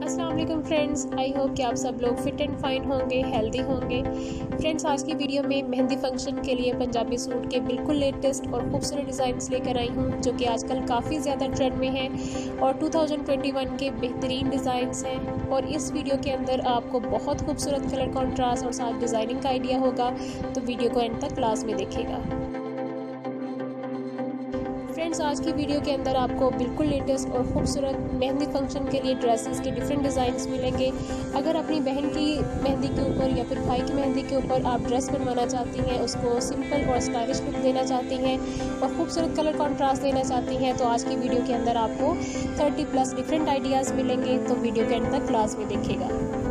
अस्सलाम वालेकुम friends, I hope कि आप सब लोग फिट एंड फाइन होंगे, हेल्दी होंगे। फ्रेंड्स, आज की वीडियो में मेहंदी फंक्शन के लिए पंजाबी सूट के बिल्कुल लेटेस्ट और खूबसूरत डिज़ाइंस लेकर आई हूँ, जो कि आजकल काफ़ी ज़्यादा ट्रेंड में हैं और 2021 के बेहतरीन डिज़ाइंस हैं। और इस वीडियो के अंदर आपको बहुत खूबसूरत कलर कॉन्ट्रास्ट और साथ डिज़ाइनिंग का आइडिया होगा, तो वीडियो को एंड तक क्लास में देखेगा। फ्रेंड्स, आज की वीडियो के अंदर आपको बिल्कुल लेटेस्ट और खूबसूरत मेहंदी फंक्शन के लिए ड्रेसेस के डिफरेंट डिज़ाइंस मिलेंगे। अगर अपनी बहन की मेहंदी के ऊपर या फिर भाई की मेहंदी के ऊपर आप ड्रेस बनवाना चाहती हैं, उसको सिंपल और स्टाइलिश लुक देना चाहती हैं और खूबसूरत कलर कॉन्ट्रास्ट देना चाहती हैं, तो आज की वीडियो के अंदर आपको 30+ डिफरेंट आइडियाज़ मिलेंगे, तो वीडियो के एंड तक क्लास में देखिएगा।